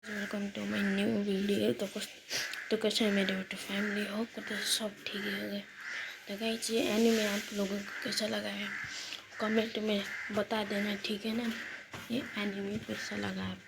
Welcome to my new video. तो कैसे है मेरे यूट्यूब फैमिली, होप तो सब ठीक ही होंगे। तो गाइस ये एनीमे आप लोगों को कैसा लगा है कमेंट में बता देना, ठीक है ना। ये एनीमे कैसा लगा है।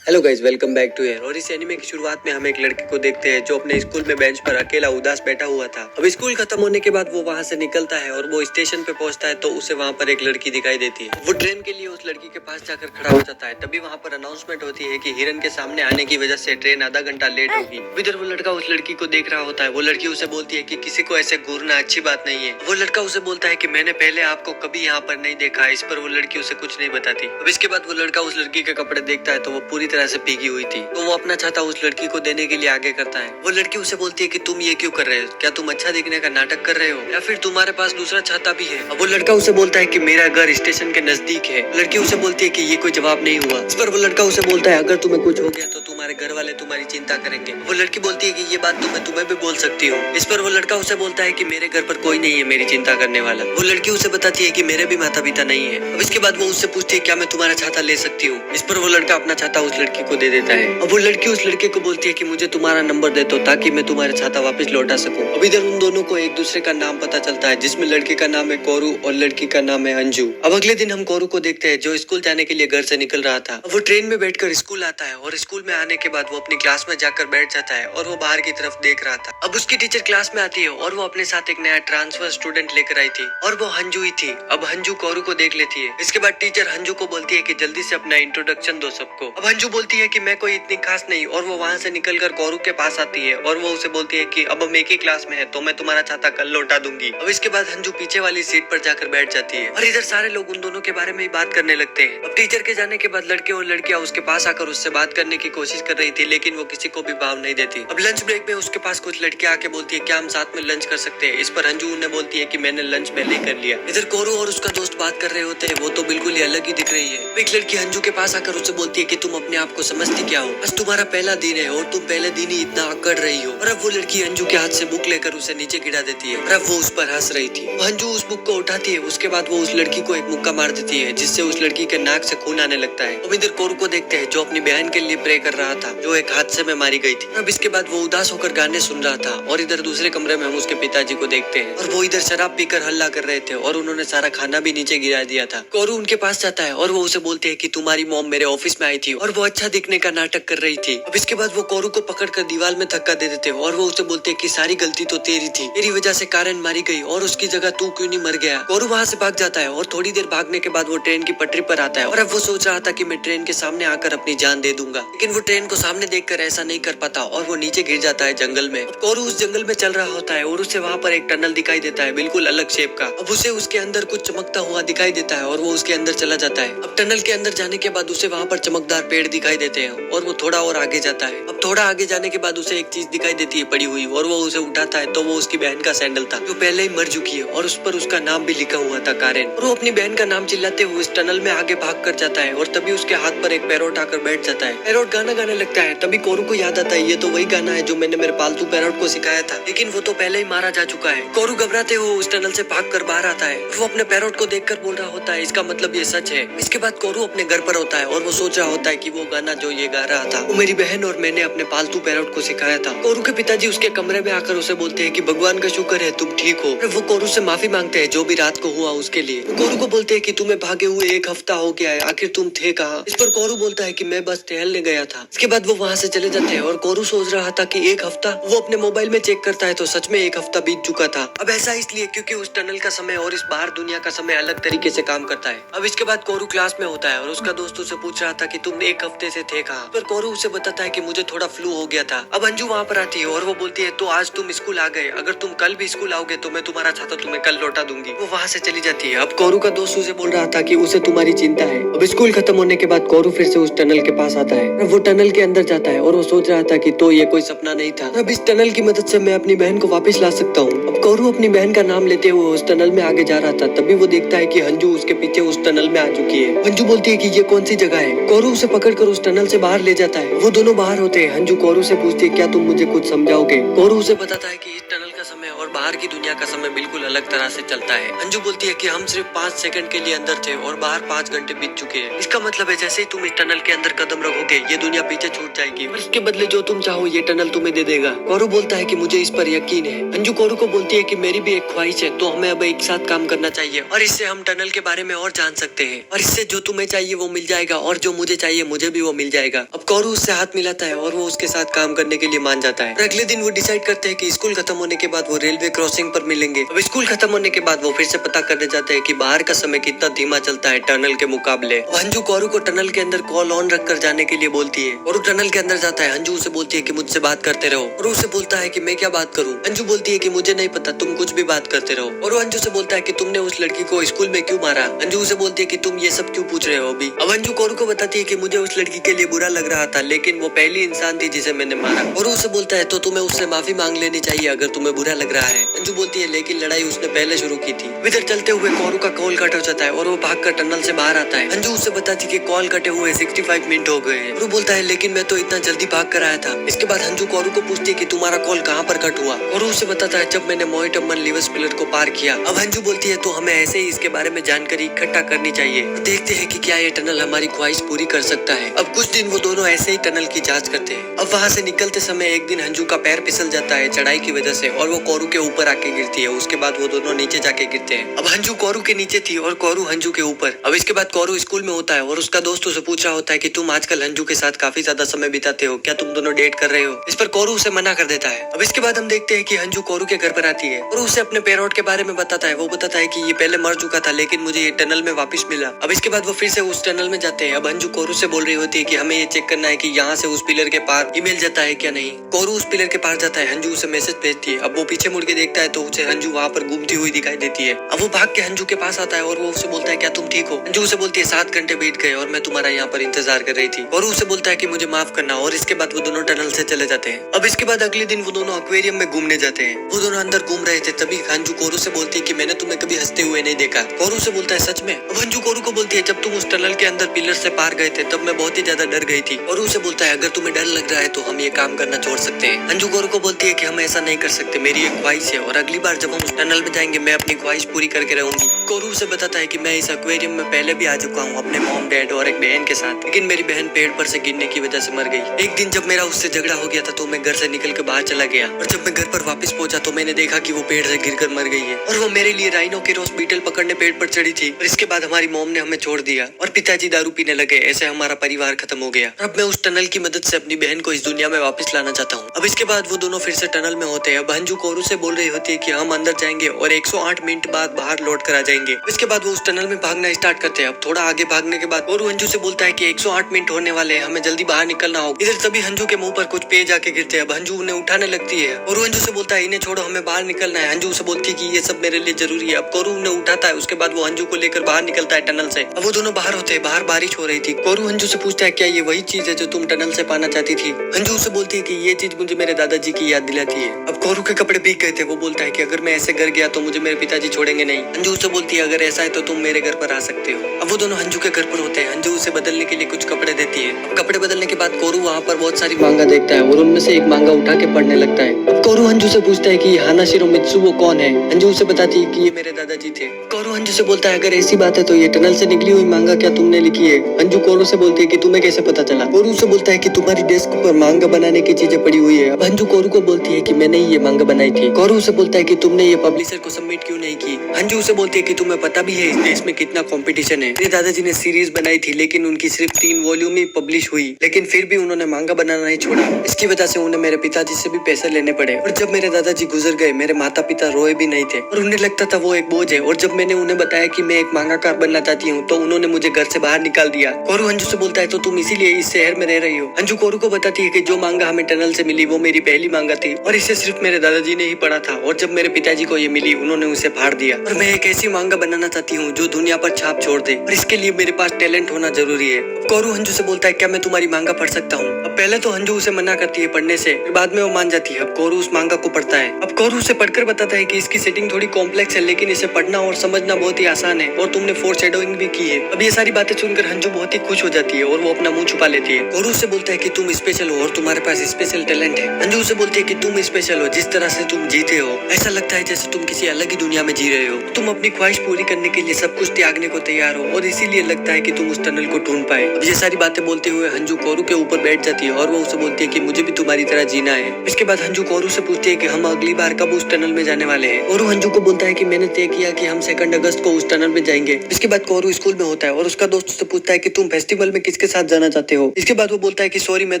Hello guys, welcome back to here. और इस एनीमे की शुरुआत में हम एक लड़के को देखते हैं जो अपने स्कूल में बेंच पर अकेला उदास बैठा हुआ था। अब स्कूल खत्म होने के बाद वो वहाँ से निकलता है और वो स्टेशन पे पहुँचता है तो उसे वहाँ पर एक लड़की दिखाई देती है। वो ट्रेन के लिए उस लड़की के पास जाकर खड़ा हो जाता है। तभी वहाँ पर अनाउंसमेंट होती है कि हिरन के सामने आने की वजह से ट्रेन आधा घंटा लेट होगी। इधर वो लड़का उस लड़की को देख रहा होता है। वो लड़की उसे बोलती है कि किसी को ऐसे घूरना अच्छी बात नहीं है। वो लड़का उसे बोलता है कि मैंने पहले आपको कभी यहाँ पर नहीं देखा। इस पर वो लड़की उसे कुछ नहीं बताती। अब इसके बाद वो लड़का उस लड़की के कपड़े देखता है तो वो पूरी तरह से भीगी हुई थी। तो वो अपना छाता उस लड़की को देने के लिए आगे करता है। वो लड़की उसे बोलती है कि तुम ये क्यों कर रहे हो, क्या तुम अच्छा दिखने का नाटक कर रहे हो या फिर तुम्हारे पास दूसरा छाता भी है। अब वो लड़का उसे बोलता है कि मेरा घर स्टेशन के नजदीक है। लड़की उसे बोलती है कि ये कोई जवाब नहीं हुआ। इस पर वो लड़का उसे बोलता है अगर तुम्हें कुछ हो गया तो तुम्हारे घर वाले तुम्हारी चिंता करेंगे। वो लड़की बोलती है कि ये बात तो मैं तुम्हें भी बोल सकती हूँ। इस पर वो लड़का उसे बोलता है कि मेरे घर पर कोई नहीं है मेरी चिंता करने वाला। वो लड़की उसे बताती है कि मेरे भी माता पिता नहीं है। अब इसके बाद वो उससे पूछती है क्या मैं तुम्हारा छाता ले सकती हूँ। इस पर वो लड़का अपना छाता उस लड़की को दे देता है। अब वो लड़की उस लड़के को बोलती है कि मुझे तुम्हारा नंबर दे दो ताकि मैं तुम्हारे छाता वापस लौटा सकूं। अब इधर उन दोनों को एक दूसरे का नाम पता चलता है, जिसमें लड़के का नाम है कोरू और लड़की का नाम है अंजू। अब अगले दिन हम कोरू को देखते हैं जो स्कूल जाने के लिए घर से निकल रहा था। अब वो ट्रेन में बैठकर स्कूल आता है और स्कूल में आने के बाद वो अपनी क्लास में जाकर बैठ जाता है और वो बाहर की तरफ देख रहा था। अब उसकी टीचर क्लास में आती है और वो अपने साथ एक नया ट्रांसफर स्टूडेंट लेकर आई थी और वो हंजू ही थी। अब हंजू कोरू को देख लेती है। इसके बाद टीचर हंजू को बोलती है कि जल्दी से अपना इंट्रोडक्शन दो सबको। अब हंजू बोलती है कि मैं कोई इतनी खास नहीं, और वो वहाँ से निकलकर कोरू के पास आती है और वो उसे बोलती है कि अब हम एक ही क्लास में है तो मैं तुम्हारा छाता कल लौटा दूंगी। अब इसके बाद हंजू पीछे वाली सीट पर जाकर बैठ जाती है और इधर सारे लोग उन दोनों के बारे में ही बात करने लगते हैं। अब टीचर के जाने के बाद लड़के और लड़कियां उसके पास आकर उससे बात करने की कोशिश कर रही थी, लेकिन वो किसी को भी भाव नहीं देती। अब लंच ब्रेक में उसके पास कुछ लड़कियां आके बोलती है क्या हम साथ में लंच कर सकते हैं। इस पर हंजू उन्हें बोलती है कि मैंने लंच पहले ही कर लिया। इधर कोरू और उसका दोस्त बात कर रहे होते हैं, वो तो बिल्कुल ही अलग ही दिख रही है। एक लड़की हंजू के पास आकर उससे बोलती है कि तुम अपने आप को समझती क्या हो, आज तुम्हारा पहला दिन है और तुम पहले दिन ही इतना अकड़ रही हो। और अब वो लड़की अंजू के हाथ से बुक लेकर उसे नीचे गिरा देती है और अब वो उस पर हंस रही थी। अंजू उस बुक को उठाती है, उसके बाद वो उस लड़की को एक मुक्का मार देती है जिससे उस लड़की के नाक से खून आने लगता है। अब इधर कोरू को देखते हैं जो अपनी बहन के लिए प्रे कर रहा था जो एक हादसे में मारी गई थी। अब इसके बाद वो उदास होकर गाने सुन रहा था और इधर दूसरे कमरे में हम उसके पिताजी को देखते हैं और वो इधर शराब पीकर हल्ला कर रहे थे और उन्होंने सारा खाना भी नीचे गिरा दिया था। कोरू उनके पास जाता है और वो उसे बोलते है कि तुम्हारी मॉम मेरे ऑफिस में आई थी और वो अच्छा दिखने का नाटक कर रही थी। अब इसके बाद वो कोरू को पकड़कर दीवार में धक्का दे देते और वो उसे बोलते कि सारी गलती तो तेरी थी, तेरी वजह से कारेन मारी गई और उसकी जगह तू क्यों नहीं मर गया। कोरू वहाँ से भाग जाता है और थोड़ी देर भागने के बाद वो ट्रेन की पटरी पर आता है और अब वो सोच रहा था कि मैं ट्रेन के सामने आकर अपनी जान दे दूंगा, लेकिन वो ट्रेन को सामने देखकर ऐसा नहीं कर पाता और वो नीचे गिर जाता है जंगल में। कोरू उस जंगल में चल रहा होता है और उसे वहाँ पर एक टनल दिखाई देता है बिल्कुल अलग शेप का। अब उसे उसके अंदर कुछ चमकता हुआ दिखाई देता है और वो उसके अंदर चला जाता है। अब टनल के अंदर जाने के बाद उसे वहाँ पर चमकदार पेड़ दिखाई देते हैं और वो थोड़ा और आगे जाता है। अब थोड़ा आगे जाने के बाद उसे एक चीज दिखाई देती है पड़ी हुई और वो उसे उठाता है तो वो उसकी बहन का सैंडल था जो पहले ही मर चुकी है और उस पर उसका नाम भी लिखा हुआ था कारेन। और वो अपनी बहन का नाम चिल्लाते हुए इस टनल में आगे भाग कर जाता है और तभी उसके हाथ पर एक पैरोट आकर बैठ जाता है। पैरोट गाना गाने लगता है। तभी कोरू को याद आता है ये तो वही गाना है जो मैंने मेरे पालतू पैरोट को सिखाया था, लेकिन वो तो पहले ही मारा जा चुका है। कोरू घबराते हुए उस टनल से भाग कर बाहर आता है। वो अपने पैरोट को देखकर बोल रहा होता है इसका मतलब ये सच है। इसके बाद कोरू अपने घर पर होता है और वो सोच रहा होता है कि वो गाना जो ये गा रहा था वो मेरी बहन और मैंने अपने पालतू पैरोट को सिखाया था। कोरू के पिताजी उसके कमरे में आकर उसे बोलते हैं कि भगवान का शुक्र है तुम ठीक हो। वो कोरू से माफी मांगते हैं जो भी रात को हुआ उसके लिए। कोरू को बोलते हैं कि तुम्हें भागे हुए एक हफ्ता हो गया है, आखिर तुम थे कहाँ। इस पर कोरू बोलता है कि मैं बस टहलने गया था। इसके बाद वो वहाँ से चले जाते हैं और कोरू सोच रहा था कि एक हफ्ता। वो अपने मोबाइल में चेक करता है तो सच में एक हफ्ता बीत चुका था। अब ऐसा इसलिए क्योंकि उस टनल का समय और इस बाहर दुनिया का समय अलग तरीके से काम करता है। अब इसके बाद कोरू क्लास में होता है और उसका दोस्त उसे पूछ रहा था कि तुम एक हफ्ते से थे कहाँ। पर कोरू उसे बताता है कि मुझे थोड़ा फ्लू हो गया था। अब अंजू वहाँ पर आती है और वो बोलती है तो आज तुम स्कूल आ गए, अगर तुम कल भी स्कूल आओगे तो मैं तुम्हारा छाता तुम्हें कल लौटा दूंगी। वो वहाँ से चली जाती है। अब कोरू का दोस्त उसे बोल रहा था कि उसे तुम्हारी चिंता है। अब स्कूल खत्म होने के बाद कोरू फिर से उस टनल के पास आता है। वो टनल के अंदर जाता है और वो सोच रहा था कि तो ये कोई सपना नहीं था, अब इस टनल की मदद से मैं अपनी बहन को वापस ला सकता हूँ। अब कोरू अपनी बहन का नाम लेते हुए उस टनल में आगे जा रहा था। तभी वो देखता है कि हंजू उसके पीछे उस टनल में आ चुकी है। हंजू बोलती है कि ये कौन सी जगह है। कोरू उसे पकड़कर उस टनल से बाहर ले जाता है। वो दोनों बाहर होते हैं। हंजू कोरू से पूछती है क्या तुम मुझे कुछ समझाओगे। कोरू उसे बताता है कि इस टनल का समय और बाहर बाहर की दुनिया का समय बिल्कुल अलग तरह से चलता है। अंजू बोलती है कि हम सिर्फ 5 सेकंड के लिए अंदर थे और बाहर 5 घंटे बीत चुके हैं। इसका मतलब है जैसे ही तुम इस टनल के अंदर कदम रखोगे ये दुनिया पीछे छूट जाएगी और इसके बदले जो तुम चाहो ये टनल तुम्हें दे देगा। कोरू बोलता है कि मुझे इस पर यकीन है। अंजू कोरू को बोलती है कि मेरी भी एक ख्वाहिश है, तो हमें अब एक साथ काम करना चाहिए और इससे हम टनल के बारे में और जान सकते हैं और इससे जो तुम्हें चाहिए वो मिल जाएगा और जो मुझे चाहिए मुझे भी वो मिल जाएगा। अब कोरू उससे हाथ मिलाता है और वो उसके साथ काम करने के लिए मान जाता है। अगले दिन वो डिसाइड करते हैं कि स्कूल खत्म होने के बाद वो रेलवे क्रॉसिंग पर मिलेंगे। अब स्कूल खत्म होने के बाद वो फिर से पता करने जाते हैं कि बाहर का समय कितना धीमा चलता है टनल के मुकाबले। अंजू कोरू को टनल के अंदर कॉल ऑन रखकर जाने के लिए बोलती है और वो टनल के अंदर जाता है। अंजू उसे बोलती है कि मुझसे बात करते रहो और उसे बोलता है कि मैं क्या बात करूं। अंजू बोलती है कि मुझे नहीं पता, तुम कुछ भी बात करते रहो। और वो अंजू से बोलता है कि तुमने उस लड़की को स्कूल में क्यों मारा। अंजू उसे बोलती है कि तुम ये सब क्यों पूछ रहे हो अभी। अब अंजू कोरू को बताती है कि मुझे उस लड़की के लिए बुरा लग रहा था, लेकिन वो पहली इंसान थी जिसे मैंने मारा। और उसे बोलता है तो तुम्हें उससे माफी मांग लेनी चाहिए अगर तुम्हें बुरा लग रहा है। अंजू बोलती है लेकिन लड़ाई उसने पहले शुरू की थी। इधर चलते हुए कोरू का कॉल कट हो जाता है और वो भागकर टनल से बाहर आता है। अंजू उसे बताती है कि कॉल कटे हुए 65 मिनट हो गए हैं। वो बोलता है लेकिन मैं तो इतना जल्दी भाग कर आया था। इसके बाद अंजू कोरू को पूछती है कि तुम्हारा कॉल कहाँ पर कट हुआ और उसे बताता है जब मैंने मोइटम्मन लिवस पिलर को पार किया। अब अंजू बोलती है तो हमें ऐसे ही इसके बारे में जानकारी इकट्ठा करनी चाहिए। देखते हैं कि क्या ये टनल हमारी ख्वाहिश पूरी कर सकता है। अब कुछ दिन वो दोनों ऐसे ही टनल की जांच करते हैं। अब वहाँ से निकलते समय एक दिन अंजू का पैर फिसल जाता है चढ़ाई की वजह से और वो कोरू के ऊपर आके गिरती है। उसके बाद वो दोनों नीचे जाके गिरते हैं। अब अंजू कोरू के नीचे थी और कोरू अंजू के ऊपर। अब इसके बाद कोरू स्कूल में होता है और उसका दोस्त उसे पूछ रहा होता है कि तुम आजकल अंजू के साथ काफी ज्यादा समय बिताते हो, क्या तुम दोनों डेट कर रहे हो। इस पर कोरू उसे मना कर देता है। अब इसके बाद हम देखते हैं कि अंजू कोरू के घर पर आती है और उसे अपने पैरोट के बारे में बताता है। वो बताता है कि ये पहले मर चुका था लेकिन मुझे ये टनल में वापस मिला। अब इसके बाद वो फिर से उस टनल में जाते हैं। अब अंजू कोरू से बोल रही होती है कि हमें ये चेक करना है कि यहाँ से उस पिलर के पार ईमेल जाता है क्या नहीं। कोरू उस पिलर के पार जाता है। अंजू उसे मैसेज भेजती है। अब वो पीछे मुड़ के देखता है तो उसे अंजू वहाँ पर घूमती हुई दिखाई देती है। अब वो भाग के अंजू के पास आता है और वो उसे बोलता है क्या तुम ठीक हो। अंजू उसे बोलती है 7 घंटे बीत गए और मैं तुम्हारा यहाँ पर इंतजार कर रही थी। और उसे बोलता है कि मुझे माफ करना और इसके बाद वो दोनों टनल से चले जाते हैं। अब इसके बाद अगले दिन वो दोनों एक्वेरियम में घूमने जाते हैं। वो दोनों अंदर घूम रहे थे तभी अंजू कोरू से बोलती है कि मैंने तुम्हें कभी हंसते हुए नहीं देखा। कोरू से बोलता है सच में। अब अंजू कोरू को बोलती है जब तुम उस टनल के अंदर पिलर से पार गए थे तब मैं बहुत ही ज्यादा डर गई थी। और उसे बोलता है अगर तुम्हें डर लग रहा है तो हम ये काम करना छोड़ सकते हैं। अंजू कोरू को बोलती है कि हम ऐसा नहीं कर सकते, मेरी एक ख्वाहिश है और अगली बार जब हम उस टनल में जाएंगे मैं अपनी ख्वाहिश पूरी करके रहूंगी। कोरू उसे बताता है कि मैं इस एक्वेरियम में पहले भी आ चुका हूँ अपने मॉम डैड और एक बहन के साथ, लेकिन मेरी बहन पेड़ पर से गिरने की वजह से मर गई। एक दिन जब मेरा उससे झगड़ा हो गया था तो मैं घर से निकल के बाहर चला गया और जब मैं घर पर वापस पहुंचा तो मैंने देखा कि वो पेड़ से गिरकर मर गई है और वो मेरे लिए राइनो के रोज बीटल पकड़ने पेड़ पर चढ़ी थी। और इसके बाद हमारी मॉम ने हमें छोड़ दिया और पिताजी दारू पीने लगे। ऐसे हमारा परिवार खत्म हो गया। अब मैं उस टनल की मदद से अपनी बहन को इस दुनिया में वापस लाना चाहता हूँ। अब इसके बाद वो दोनों फिर से टनल में होते हैं। अब अंजू कोरू से बोल रही होती है कि हम अंदर जाएंगे और 108 मिनट बाद बाहर लौट कर आ जाएंगे। इसके बाद वो उस टनल में भागना स्टार्ट करते हैं। अब थोड़ा आगे भागने के बाद कोरू अंजू से बोलता है कि 108 मिनट होने वाले हैं, हमें जल्दी बाहर निकलना होगा। इधर तभी अंजू के मुंह पर कुछ पेज आके गिरते हैं। अब अंजू उन्हें उठाने लगती है और अंजू से बोलता है इन्हें छोड़ो, हमें बाहर निकलना है। अंजू से बोलती है कि ये सब मेरे लिए जरूरी है। अब कोरू उन्हें उठाता है। उसके बाद वो अंजू को लेकर बाहर निकलता है टनल से। अब वो दोनों बाहर होते हैं। बाहर बारिश हो रही थी। कोरू अंजू से पूछता है क्या ये वही चीज है जो तुम टनल से पाना चाहती थी। अंजू से बोलती है कि ये चीज मुझे मेरे दादाजी की याद दिलाती है। अब कोरू के कपड़े भीग गए थे। वो बोलता है कि अगर मैं ऐसे घर गया तो मुझे मेरे पिताजी छोड़ेंगे नहीं। अंजू से बोलती है अगर ऐसा है तो तुम मेरे घर पर आ सकते हो। अब वो दोनों अंजू के घर पर होते हैं। अंजू उसे बदलने के लिए कुछ कपड़े देती है। अब कपड़े बदलने के बाद कोरू वहाँ पर बहुत सारी मांगा देखता है और उनमें से एक मांगा उठा के पढ़ने लगता है। अब कोरू अंजू से पूछता है कि हानाशिरो मित्सुओ कौन है। अंजू उसे बताती है कि ये मेरे दादाजी थे। कोरू अंजू से बोलता है अगर ऐसी बात है तो ये टनल से निकली हुई मांगा क्या तुमने लिखी है। अंजू कोरू से बोलती है कि तुम्हें कैसे पता चला। कोरू से बोलता है कि तुम्हारी डेस्क पर मांगा बनाने की चीजें पड़ी हुई है। अब अंजू कोरू को बोलती है कि मैंने ही ये मांगा बनाई थी। कोरू से बोलता है कि तुमने ये पब्लिशर को सबमिट क्यों नहीं की। अंजू से बोलती है कि तुम्हें पता भी है इस देश में कितना कंपटीशन है। मेरे दादाजी ने सीरीज बनाई थी लेकिन उनकी सिर्फ 3 वॉल्यूम ही पब्लिश हुई, लेकिन फिर भी उन्होंने मांगा बनाना नहीं छोड़ा। इसकी वजह से उन्हें मेरे पिताजी से भी पैसे लेने पड़े और जब मेरे दादाजी गुजर गए मेरे माता पिता रोए भी नहीं थे और उन्हें लगता था वो एक बोझ है। और जब मैंने उन्हें बताया कि मैं एक मांगाकार बनना चाहती हूँ तो उन्होंने मुझे घर से बाहर निकाल दिया। कोरू अंजू से बोलता है तो तुम इसीलिए इस शहर में रह रही हो। अंजू कोरू को बताती है कि जो मांगा हमें टनल से मिली वो मेरी पहली मांगा थी और इसे सिर्फ मेरे दादाजी ने ही पढ़ा था और जब मेरे पिताजी को ये मिली उन्होंने उसे फाड़ दिया और मैं एक ऐसी मांगा बनाना चाहती हूँ जो दुनिया पर छाप छोड़ दे और इसके लिए मेरे पास टैलेंट होना जरूरी है। कोरू अंजू से बोलता है क्या मैं तुम्हारी मांगा पढ़ सकता हूँ। अब पहले तो अंजू उसे मना करती है पढ़ने से, बाद में वो मान जाती है। अब कोरू उस मांगा को पढ़ता है। अब कोरू उसे पढ़कर बताता है कि इसकी सेटिंग थोड़ी कॉम्प्लेक्स है, लेकिन इसे पढ़ना और समझना बहुत ही आसान है और तुमने फोर शेडोइंग भी की है। अब ये सारी बातें सुनकर हंजू बहुत ही खुश हो जाती है और वो अपना मुंह छुपा लेती है। कोरू उसे बोलता है कि तुम स्पेशल हो और तुम्हारे पास स्पेशल टैलेंट है। हंजू उसे बोलती है कि तुम स्पेशल हो, जिस तरह से तुम जीते हो ऐसा लगता है जैसे तुम किसी अलग ही दुनिया में जी रहे हो। तुम अपनी ख्वाहिश पूरी करने के लिए सब कुछ त्यागने को तैयार हो और इसीलिए लगता है कि तुम उस टनल को ढूंढ पाए। अब ये सारी बातें बोलते हुए हंजू कोरू के ऊपर बैठ जाती है और वो उसे बोलती है कि मुझे भी तुम्हारी तरह जीना है। इसके बाद हंजू कोरू से पूछती है कि हम अगली बार कब उस टनल में जाने वाले हैं। कोरू हंजू को बोलता है कि मैंने तय किया कि हम 2 अगस्त को उस टनल में जाएंगे। इसके बाद कोरू स्कूल में होता है और उसका दोस्त उससे पूछता है कि तुम फेस्टिवल में किसके साथ जाना चाहते हो। इसके बाद वो बोलता है कि सॉरी मैं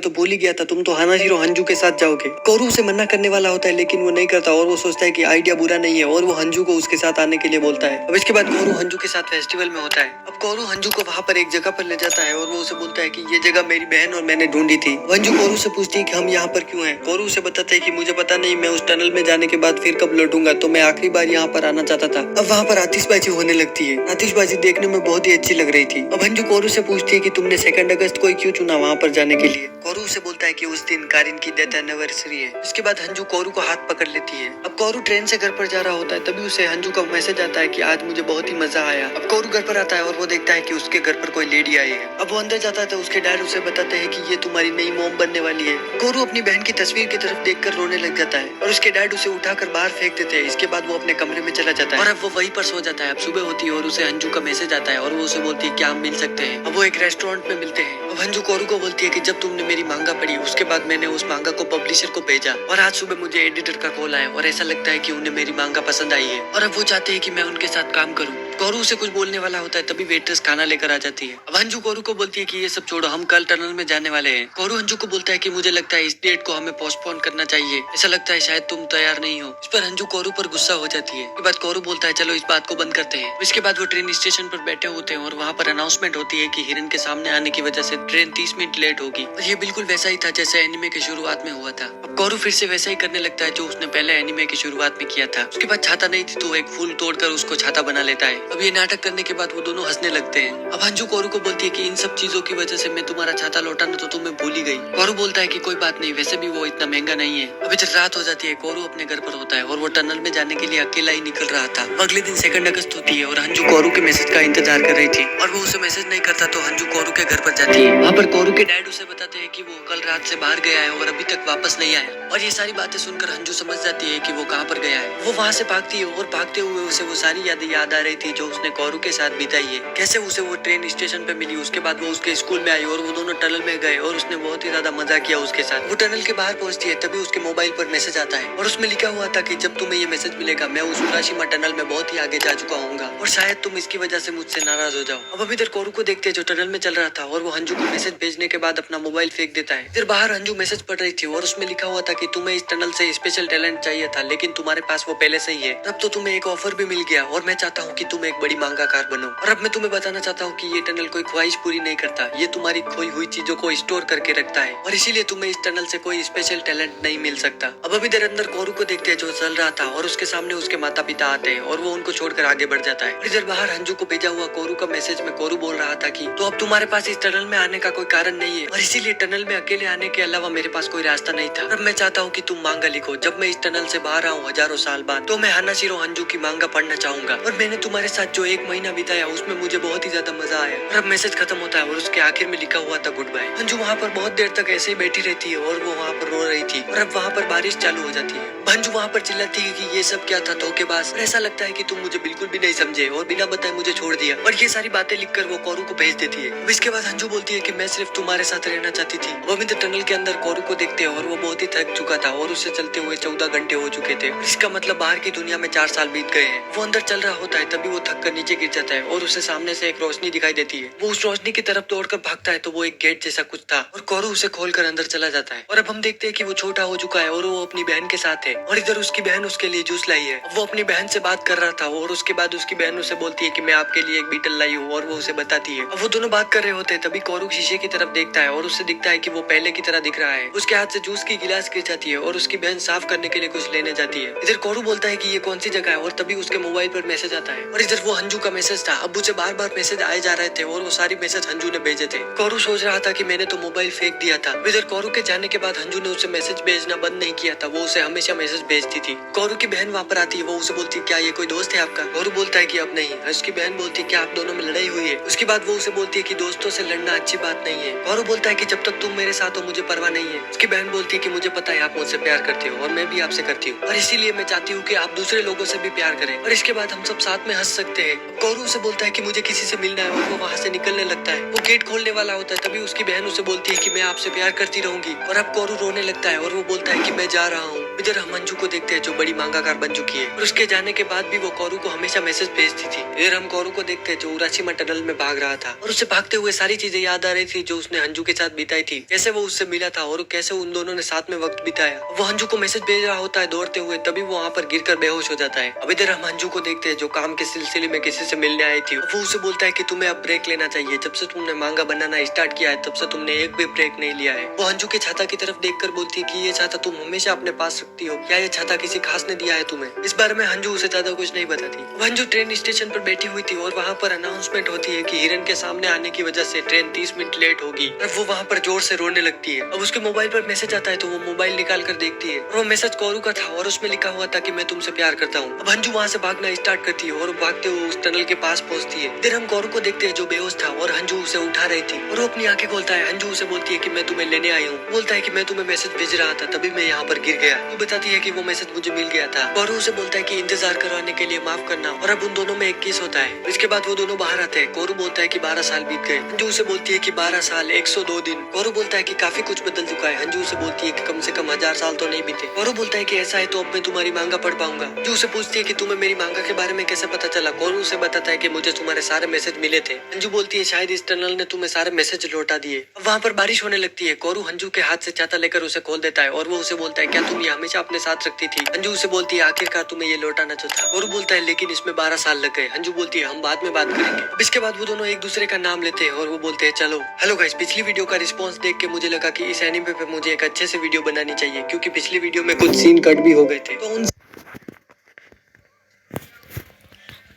तो भूल ही गया था, तुम तो हानाशिरो हंजू के साथ जाओगे। कोरू उसे मना करने वाला होता है लेकिन वो नहीं करता और वो सोचता है कि आइडिया बुरा नहीं है और वो हंजू को उसके साथ आने के लिए बोलता है। अब इसके बाद कोरू हंजू के साथ फेस्टिवल में होता है। अब कोरू हंजू को वहाँ पर एक जगह पर ले जाता है और वो उसे बोलता है कि ये जगह मेरी बहन और मैंने ढूंढी थी। हंजू कोरू से पूछती है कि हम यहाँ पर क्यों हैं। कोरू उसे बताता है कि मुझे पता नहीं, मैं उस टनल में जाने के बाद फिर कब लौटूंगा, तो मैं आखिरी बार यहाँ पर आना चाहता था। अब वहाँ पर आतिशबाजी होने लगती है। आतिशबाजी देखने में बहुत ही अच्छी लग रही थी। अब हंजू कोरू से पूछती है कि तुमने 2 अगस्त को क्यों चुना वहाँ पर जाने के लिए। कोरू उसे बोलता है कि उस दिन कारिन की डेथ एनिवर्सरी है। इसके बाद हंजू कोरू को हाथ पकड़ लेती है। अब कोरू ट्रेन से घर पर जा रहा होता है, तभी उसे हंजू का मैसेज आता है कि आज मुझे बहुत ही मजा आया। अब कोरू घर पर आता है और वो देखता है कि उसके घर पर कोई लेडी आई है। अब वो अंदर जाता है तो उसके डैड उसे बताते हैं कि ये तुम्हारी नई मॉम बनने वाली है। कोरू अपनी बहन की तस्वीर की तरफ देखकर रोने लग जाता है और उसके डैड उसे उठाकर बाहर फेंक देते हैं। इसके बाद वो अपने कमरे में चला जाता है और अब वो वहीं पर सो जाता है। अब सुबह होती है और उसे हंजू का मैसेज आता है और वो उसे बोलती है क्या हम मिल सकते हैं। अब वो एक रेस्टोरेंट में मिलते हैं। अब हंजू कोरू को बोलती है कि जब तुमने मेरी मांगा पढ़ी उसके बाद मैंने उस मांगा को पब्लिशर को भेजा और आज सुबह मुझे एडिटर का कॉल आया और ऐसा लगता है कि उन्हें मेरी मांगा पसंद आई है और अब वो चाहते हैं कि मैं उनके साथ काम करूं। कोरू उसे कुछ बोलने वाला होता है, तभी वेट्रेस खाना लेकर आ जाती है। अब हंजू कोरू को बोलती है कि ये सब छोड़ो, हम कल टनल में जाने वाले हैं। कोरू हंजू को बोलता है कि मुझे लगता है इस डेट को हमें पोस्टपोन करना चाहिए, ऐसा लगता है शायद तुम तैयार नहीं हो। इस पर हंजू कोरू पर गुस्सा हो जाती है। इसके बाद कोरू बोलता है चलो इस बात को बंद करते हैं। इसके बाद वो ट्रेन स्टेशन पर बैठे होते हैं और वहाँ पर अनाउंसमेंट होती है कि हिरन के सामने आने की वजह से ट्रेन 30 मिनट लेट होगी। और ये बिल्कुल वैसा ही था जैसे एनिमे के शुरुआत में हुआ था। अब कोरू फिर से वैसा ही करने लगता है जो उसने पहले एनिमे की शुरुआत में किया था। उसके बाद छाता नहीं थी तो एक फूल तोड़कर उसको छाता बना लेता है। अब ये नाटक करने के बाद वो दोनों हंसने लगते हैं। अब हंजू कोरू को बोलती है कि इन सब चीजों की वजह से मैं तुम्हारा छाता लौटाना तो तुम्हें भूल ही गई। कोरू बोलता है कि कोई बात नहीं, वैसे भी वो इतना महंगा नहीं है। अब इधर रात हो जाती है। कोरू अपने घर पर होता है और वो टनल में जाने के लिए अकेला ही निकल रहा था। अगले दिन 2 अगस्त होती है और हंजू कोरू के मैसेज का इंतजार कर रही थी और वो उसे मैसेज नहीं करता तो हंजू कोरू के घर पर जाती है। वहाँ पर कोरू के डैड उसे बताते हैं कि वो कल रात से बाहर गया है और अभी तक वापस नहीं आया। और ये सारी बातें सुनकर हंजू समझ जाती है कि वो कहाँ पर गया है। वो वहाँ से भागती है और भागते हुए उसे वो सारी यादें याद आ रही थी जो उसने कोरू के साथ बिताई है। कैसे उसे वो ट्रेन स्टेशन पे मिली, उसके बाद वो उसके स्कूल में आई और वो दोनों टनल में गए और उसने बहुत ही ज्यादा मजा किया उसके साथ। वो टनल के बाहर पहुंचती है तभी उसके मोबाइल पर मैसेज आता है और उसमें लिखा हुआ था कि जब तुम्हें ये मैसेज मिलेगा मैं उस उराशिमा टनल में बहुत ही आगे जा चुका हूँ और शायद तुम इसकी वजह से मुझसे नाराज हो जाओ। अब अभी इधर कोरू को देखते हैं जो टनल में चल रहा था और वो हंजू को मैसेज भेजने के बाद अपना मोबाइल फेंक देता है। फिर बाहर हंजू मैसेज पढ़ रही थी और उसमें लिखा हुआ था कि तुम्हें इस टनल से स्पेशल टैलेंट चाहिए था लेकिन तुम्हारे पास वो पहले से ही है। अब तो तुम्हें एक ऑफर भी मिल गया और मैं चाहता हूँ कि तुम एक बड़ी मांगाकार बनो। और अब मैं तुम्हें बताना चाहता हूँ कि ये टनल कोई ख्वाहिश पूरी नहीं करता, ये तुम्हारी खोई हुई चीजों को स्टोर करके रखता है और इसीलिए तुम्हें इस टनल से कोई स्पेशल टैलेंट नहीं मिल सकता। अब अभी इधर अंदर कोरू को देखते हैं जो चल रहा था और उसके सामने उसके माता पिता आते हैं और वो उनको छोड़कर आगे बढ़ जाता है। इधर बाहर हंजू को भेजा हुआ कोरू का मैसेज में कोरू बोल रहा था कि तो अब तुम्हारे पास इस टनल में आने का कोई कारण नहीं है और इसीलिए टनल में अकेले आने के अलावा मेरे पास कोई रास्ता नहीं था। अब मैं चाहता हूँ कि तुम मांगा लिखो, जब मैं इस टनल से बाहर आऊँ हजारों साल बाद तो मैं हानाशिरो हंजू की मांगा पढ़ना चाहूंगा और मैंने तुम्हारे साथ जो 1 महीना बिताया उसमें मुझे बहुत ही ज्यादा मजा आया। और अब मैसेज खत्म होता है और उसके आखिर में लिखा हुआ था गुड बाय। हंजू वहाँ पर बहुत देर तक ऐसे ही बैठी रहती है और वो वहाँ पर रो रही थी और अब वहाँ पर बारिश चालू हो जाती है। हंजू वहाँ पर चिल्लाती है कि ये सब क्या था धोखेबाज, ऐसा लगता है कि तुम मुझे बिल्कुल भी नहीं समझे और बिना बताए मुझे छोड़ दिया। और ये सारी बातें लिखकर वो कोरू को भेज देती है। इसके बाद हंजू बोलती है कि मैं सिर्फ तुम्हारे साथ रहना चाहती थी। वो अभी टनल के अंदर कोरू को देखते हैं और वो बहुत ही थक चुका था और उससे चलते हुए 14 घंटे हो चुके थे। इसका मतलब बाहर की दुनिया में 4 साल बीत गए हैं। वो अंदर चल रहा होता है तभी वो थक कर नीचे गिर जाता है और उसे सामने से एक रोशनी दिखाई देती है। वो उस रोशनी की तरफ दौड़कर भागता है तो वो एक गेट जैसा कुछ था और कोरू उसे खोलकर अंदर चला जाता है। और अब हम देखते हैं कि वो छोटा हो चुका है और वो अपनी बहन के साथ है और इधर उसकी बहन उसके लिए जूस लाई है। वो अपनी बहन से बात कर रहा था और उसके बाद उसकी बहन उसे बोलती है कि मैं आपके लिए एक बीटल लाई हूँ और वो उसे बताती है। अब वो दोनों बात कर रहे होते हैं तभी कौरू शीशे की तरफ देखता है और उससे दिखता है कि वो पहले की तरह दिख रहा है। उसके हाथ से जूस की गिलास गिर जाती है और उसकी बहन साफ करने के लिए कुछ लेने जाती है। इधर कौरू बोलता है कि ये कौन सी जगह है और तभी उसके मोबाइल पर मैसेज आता है और इधर वो अंजू का मैसेज था। अब्बू से बार बार मैसेज आए जा रहे थे और वो सारी मैसेज अंजू ने भेजे थे। कौरू सोच रहा था कि मैंने तो मोबाइल फेंक दिया था। इधर कौरू के जाने के बाद अंजू ने उसे मैसेज भेजना बंद नहीं किया था, वो उसे हमेशा मैसेज भेजती थी। कौरू की बहन वहाँ पर आती है, वो उसे बोलती है क्या ये कोई दोस्त है आपका? कौरू बोलता है कि अब नहीं। उसकी बहन बोलती है क्या आप दोनों में लड़ाई हुई है? उसके बाद वो उसे बोलती है कि दोस्तों से लड़ना अच्छी बात नहीं है। कौरू बोलता है कि जब तक तुम मेरे साथ हो मुझे परवाह नहीं है। उसकी बहन बोलती है कि मुझे पता है आप मुझसे प्यार करते हो और मैं भी आपसे करती हूँ और इसीलिए मैं चाहती हूँ कि आप दूसरे लोगों से भी प्यार करें और इसके बाद हम सब साथ में हंस सकते हैं। कौरू उसे बोलता है कि मुझे किसी से मिलना है और वो वहाँ से निकलने लगता है। वो गेट खोलने वाला होता है तभी उसकी बहन उसे बोलती है कि मैं आपसे प्यार करती रहूंगी और अब कौरू रोने लगता है और वो बोलता है कि मैं जा रहा हूँ। इधर हम मंजू को देखते हैं जो बड़ी मांगाकार बन चुकी है और उसके जाने के बाद भी वो कौरू को हमेशा मैसेज भेजती थी। इधर हम कौरू को देखते हैं जो उराशिमा टनल में भाग रहा था और उसे भागते हुए सारी चीजें याद आ रही थी जो उसने अंजू के साथ बिताई थी, कैसे वो उससे मिला था और कैसे उन दोनों ने साथ में वक्त बिताया। वो अंजू को मैसेज भेज रहा होता है दौड़ते हुए, तभी वो वहाँ पर गिरकर बेहोश हो जाता है। अब इधर हम अंजू को देखते हैं जो काम के सिलसिले में किसी से मिलने आई थी। वो उसे बोलता है कि तुम्हें अब ब्रेक लेना चाहिए, जब से तुमने मांगा बनाना स्टार्ट किया है तब से तुमने एक भी ब्रेक नहीं लिया है। वो अंजू के छाता की तरफ देखकर बोलती है कि ये छाता तुम हमेशा अपने पास रखती हो, क्या ये छाता किसी खास ने दिया है तुम्हें? इस बारे में अंजू उसे ज्यादा कुछ नहीं बताती। अंजू ट्रेन स्टेशन पर बैठी हुई थी और वहाँ पर अनाउंसमेंट होती है कि हिरन के सामने आने की वजह से ट्रेन 30 मिनट लेट होगी और वो वहाँ पर जोर से रोने लगती है। अब उसके मोबाइल पर मैसेज आता है तो वो मोबाइल निकाल कर देखती है और वो मैसेज कौरू का था और उसमें लिखा हुआ था कि मैं तुमसे प्यार करता हूँ। अब अंजू वहाँ से भागना स्टार्ट करती है और भागते हुए उस टनल के पास पहुंचती है। इधर हम कौरू को देखते हैं जो बेहोश था और अंजू उसे उठा रही थी और वो अपनी आंखें खोलता है। अंजू उसे बोलती है कि मैं तुम्हें लेने आई हूँ। बोलता है कि मैं तुम्हें मैसेज भेज रहा था तभी मैं यहाँ पर गिर गया। वो बताती है कि वो मैसेज मुझे मिल गया था। कौरू उसे बोलता है कि इंतजार करवाने के लिए माफ करना और अब उन दोनों में एक किस होता है। इसके बाद वो दोनों बाहर आते हैं। कौरू बोलता है कि 12 साल बीत गए। अंजू उसे बोलती है कि 12 साल 102 दिन। कौरू बोलता है कि काफी कुछ बदल चुका है। अंजू उसे बोलती है कि कम से कम 1000 साल तो नहीं बीते। कौरू बोलता है कि ऐसा है तो अब मैं तुम्हारी मांगा पढ़ पाऊंगा। अंजू उसे पूछती है कि तुम्हें मेरी मांगा के बारे में कैसे पता चला? कौरू उसे बताता है कि मुझे तुम्हारे सारे मैसेज मिले थे। अंजू बोलती है शायद इस टनल ने तुम्हें सारे मैसेज लौटा दिए। अब वहाँ पर बारिश होने लगती है। कौरू अंजू के हाथ से छाता लेकर उसे खोल देता है और वो उसे बोलता है क्या तुम ये हमेशा अपने साथ रखती थी? अंजू उसे बोलती है आखिरकार तुम्हें ये लौटाना जो था। कौरू बोलता है लेकिन इसमें 12 साल लग गए। अंजू बोलती है हम बाद में बात करेंगे। अब इसके बाद वो दोनों एक दूसरे का नाम लेते हैं और वो बोलते हैं चलो। हेलो गाइस, पिछली वीडियो का रिस्पांस देख के मुझे लगा कि इस एनीमे पे मुझे एक अच्छे से वीडियो बनानी चाहिए क्योंकि पिछली वीडियो में कुछ सीन कट भी हो गए थे। तो उन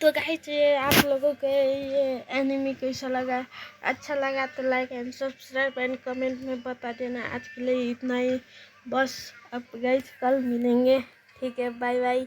तो गाइस ये आप लोगों को ये एनिमी कैसा लगा? अच्छा लगा तो like and subscribe and comment में बता देना। आज के लिए इतना ही बस। अब गाइस कल मिलेंगे, ठीक है, बाय बाय।